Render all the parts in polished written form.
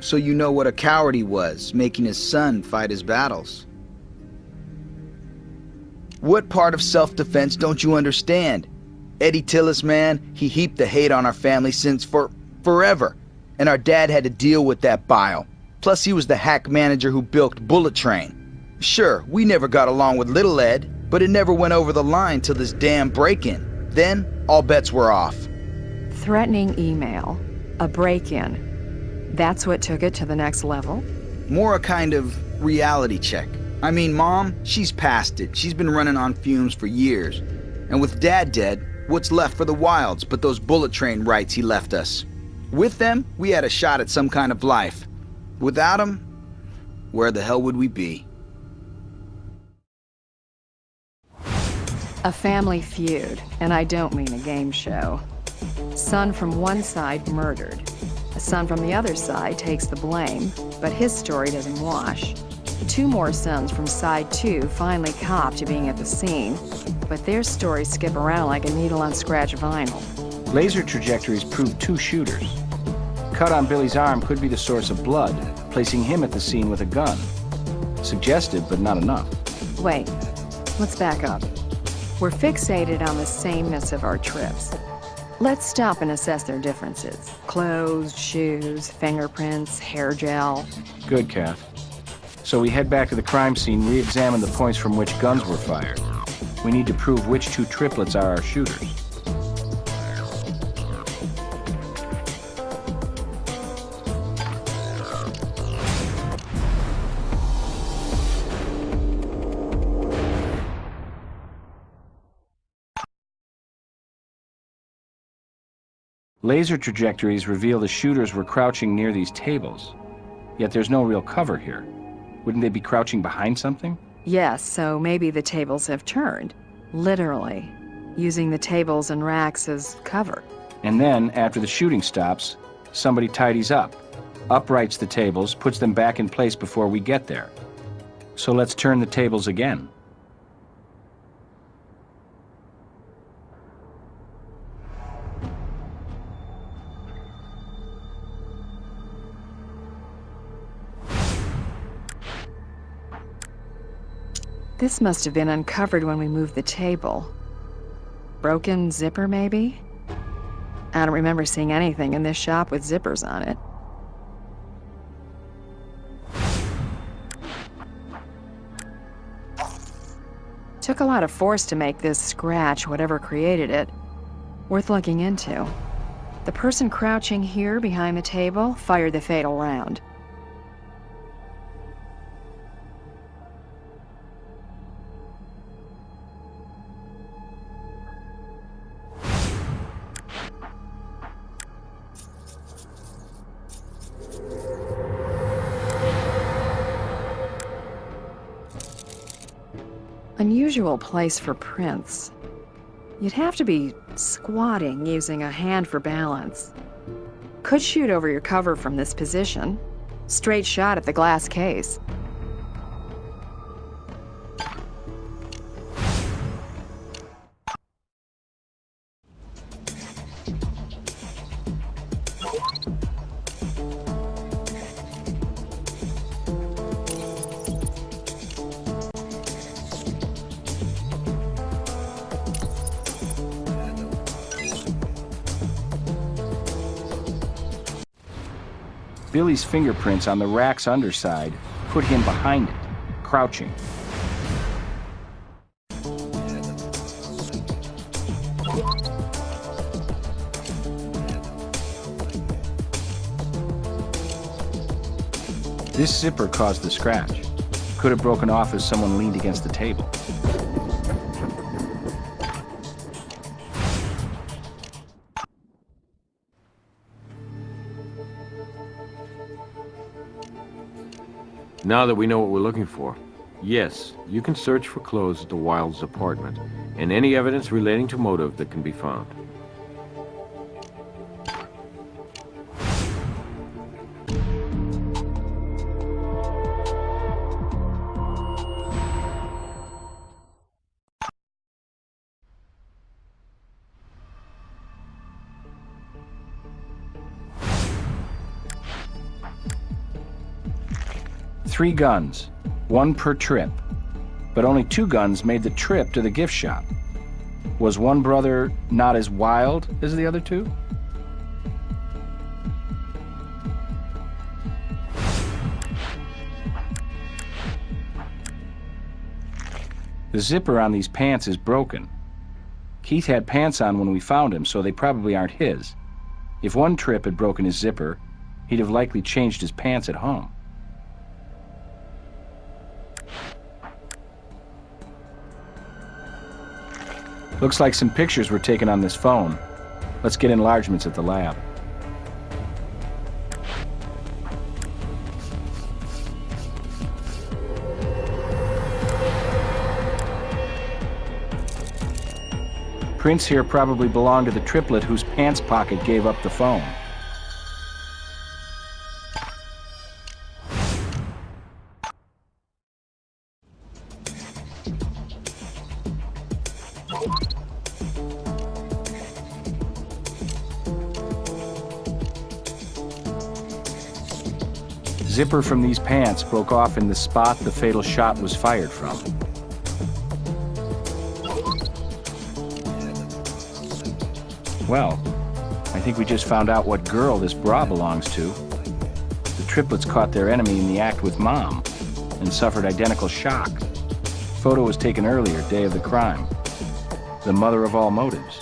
So you know what a coward he was, making his son fight his battles. What part of self-defense don't you understand? Eddie Tillis, man, he heaped the hate on our family since forever. And our dad had to deal with that bile. Plus he was the hack manager who bilked Bullet Train. Sure, we never got along with Little Ed, but it never went over the line till this damn break-in. Then, all bets were off. Threatening email. A break-in. That's what took it to the next level? More a kind of reality check. I mean, Mom, she's past it. She's been running on fumes for years. And with Dad dead, what's left for the Wilds but those Bullet Train rights he left us? With them, we had a shot at some kind of life. Without them, where the hell would we be? A family feud, and I don't mean a game show. Son from one side murdered. A son from the other side takes the blame, but his story doesn't wash. Two more sons from side two finally cop to being at the scene, but their stories skip around like a needle on scratch vinyl. Laser trajectories prove two shooters. Cut on Billy's arm could be the source of blood, placing him at the scene with a gun. Suggestive, but not enough. Wait, let's back up. We're fixated on the sameness of our trips. Let's stop and assess their differences. Clothes, shoes, fingerprints, hair gel. Good, Kath. So we head back to the crime scene, re-examine the points from which guns were fired. We need to prove which two triplets are our shooters. Laser trajectories reveal the shooters were crouching near these tables. Yet there's no real cover here. Wouldn't they be crouching behind something? Yes, so maybe the tables have turned. Literally. Using the tables and racks as cover. And then, after the shooting stops, somebody tidies up, uprights the tables, puts them back in place before we get there. So let's turn the tables again. This must have been uncovered when we moved the table. Broken zipper, maybe? I don't remember seeing anything in this shop with zippers on it. Took a lot of force to make this scratch, whatever created it. Worth looking into. The person crouching here behind the table fired the fatal round. Unusual place for prints. You'd have to be squatting using a hand for balance. Could shoot over your cover from this position. Straight shot at the glass case. Billy's fingerprints on the rack's underside put him behind it, crouching. This zipper caused the scratch. Could have broken off as someone leaned against the table. Now that we know what we're looking for, yes, you can search for clothes at the Wilds' apartment and any evidence relating to motive that can be found. 3 guns, 1 per trip. But only 2 guns made the trip to the gift shop. Was one brother not as wild as the other 2? The zipper on these pants is broken. Keith had pants on when we found him, so they probably aren't his. If one trip had broken his zipper, he'd have likely changed his pants at home. Looks like some pictures were taken on this phone. Let's get enlargements at the lab. Prints here probably belong to the triplet whose pants pocket gave up the phone. Zipper from these pants broke off in the spot the fatal shot was fired from. Well, I think we just found out what girl this bra belongs to. The triplets caught their enemy in the act with Mom and suffered identical shock. Photo was taken earlier, day of the crime. The mother of all motives.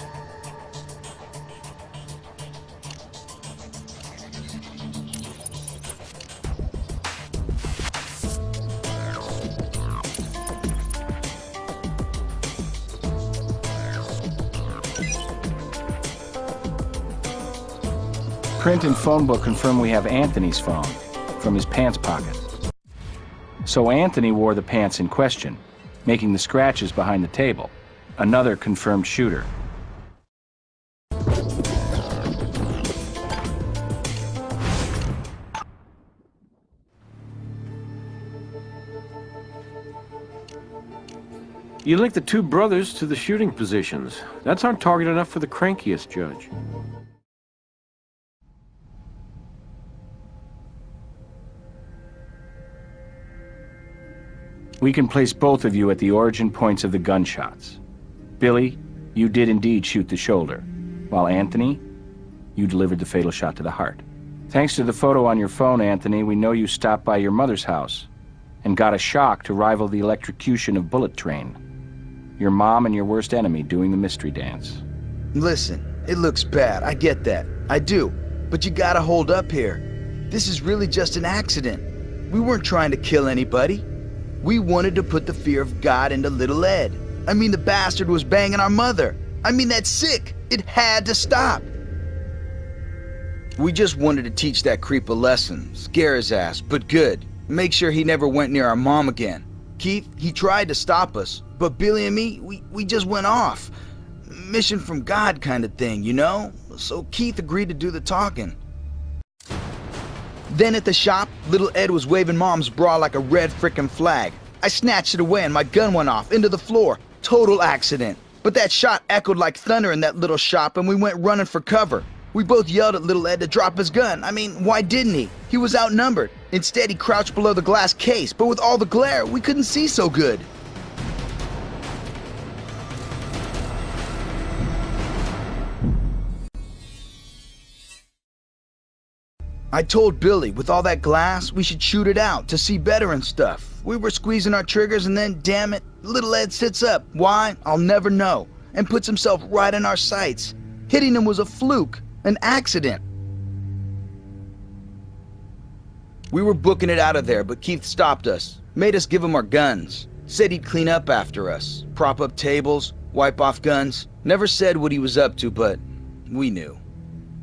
Print and phone book confirm we have Anthony's phone from his pants pocket. So Anthony wore the pants in question, making the scratches behind the table. Another confirmed shooter. You linked the 2 brothers to the shooting positions. That's on target enough for the crankiest judge. We can place both of you at the origin points of the gunshots. Billy, you did indeed shoot the shoulder, while Anthony, you delivered the fatal shot to the heart. Thanks to the photo on your phone, Anthony, we know you stopped by your mother's house and got a shock to rival the electrocution of Bullet Train. Your mom and your worst enemy doing the mystery dance. Listen, it looks bad, I get that. I do. But you gotta hold up here. This is really just an accident. We weren't trying to kill anybody. We wanted to put the fear of God into little Ed. I mean, the bastard was banging our mother. I mean, that's sick. It had to stop. We just wanted to teach that creep a lesson. Scare his ass, but good. Make sure he never went near our mom again. Keith, he tried to stop us, but Billy and me, we just went off. Mission from God kind of thing, you know? So Keith agreed to do the talking. Then at the shop, little Ed was waving Mom's bra like a red frickin' flag. I snatched it away and my gun went off into the floor. Total accident. But that shot echoed like thunder in that little shop and we went running for cover. We both yelled at little Ed to drop his gun. I mean, why didn't he? He was outnumbered. Instead, he crouched below the glass case, but with all the glare, we couldn't see so good. I told Billy, with all that glass, we should shoot it out to see better and stuff. We were squeezing our triggers and then, damn it, little Ed sits up. Why? I'll never know. And puts himself right in our sights. Hitting him was a fluke, an accident. We were booking it out of there, but Keith stopped us. Made us give him our guns. Said he'd clean up after us. Prop up tables, wipe off guns. Never said what he was up to, but we knew.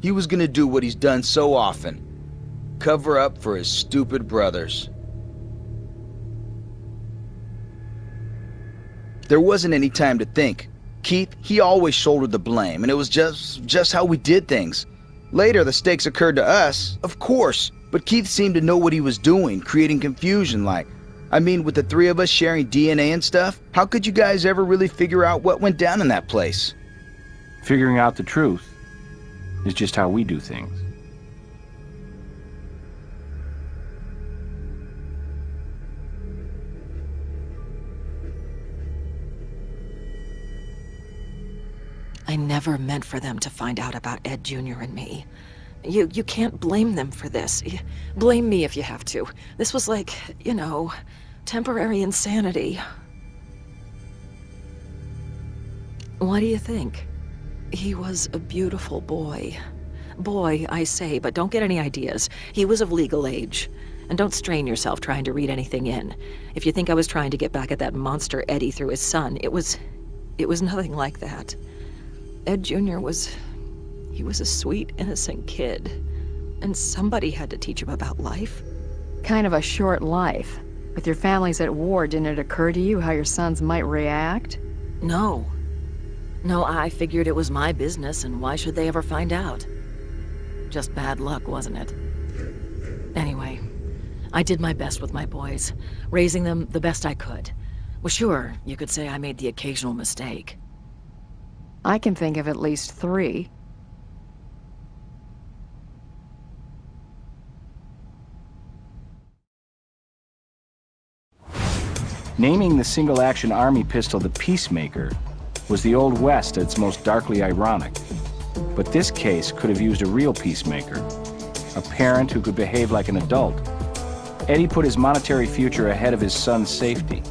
He was gonna do what he's done so often. Cover up for his stupid brothers. There wasn't any time to think. Keith, he always shouldered the blame, and it was just how we did things. Later, the stakes occurred to us, of course, but Keith seemed to know what he was doing, creating confusion like. I mean, with the 3 of us sharing DNA and stuff, how could you guys ever really figure out what went down in that place? Figuring out the truth is just how we do things. I never meant for them to find out about Ed Jr. and me. You can't blame them for this. Blame me if you have to. This was like, temporary insanity. What do you think? He was a beautiful boy. Boy, I say, but don't get any ideas. He was of legal age. And don't strain yourself trying to read anything in. If you think I was trying to get back at that monster Eddie through his son, it was nothing like that. Ed Jr. He was a sweet, innocent kid. And somebody had to teach him about life. Kind of a short life. With your families at war, didn't it occur to you how your sons might react? No. No, I figured it was my business, and why should they ever find out? Just bad luck, wasn't it? Anyway, I did my best with my boys, raising them the best I could. Well, sure, you could say I made the occasional mistake. I can think of at least 3. Naming the single-action army pistol the Peacemaker was the Old West at its most darkly ironic. But this case could have used a real peacemaker, a parent who could behave like an adult. Eddie put his monetary future ahead of his son's safety,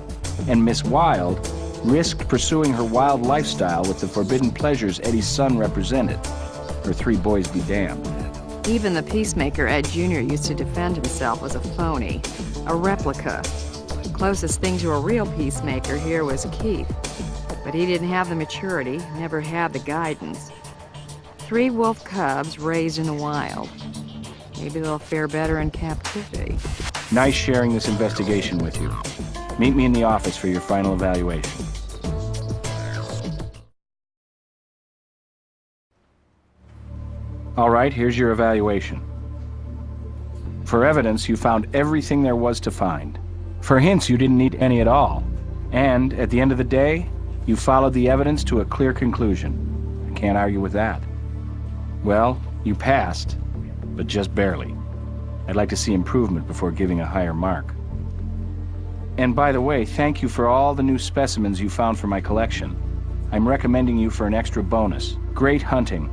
and Miss Wilde risked pursuing her wild lifestyle with the forbidden pleasures Eddie's son represented. Her 3 boys be damned. Even the Peacemaker Ed Jr. used to defend himself was a phony, a replica. Closest thing to a real Peacemaker here was Keith. But he didn't have the maturity, never had the guidance. 3 wolf cubs raised in the wild. Maybe they'll fare better in captivity. Nice sharing this investigation with you. Meet me in the office for your final evaluation. All right, here's your evaluation. For evidence, you found everything there was to find. For hints, you didn't need any at all. And at the end of the day, you followed the evidence to a clear conclusion. I can't argue with that. Well, you passed, but just barely. I'd like to see improvement before giving a higher mark. And by the way, thank you for all the new specimens you found for my collection. I'm recommending you for an extra bonus. Great hunting.